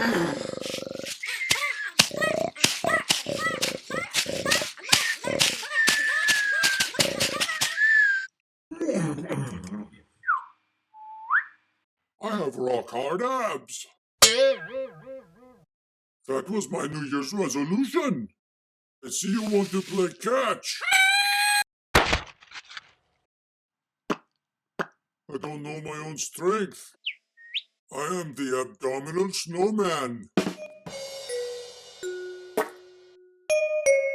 I have rock-hard abs. That was my New Year's resolution. I see you want to play catch. I don't know my own strength. I am the Abdominal Snore-man.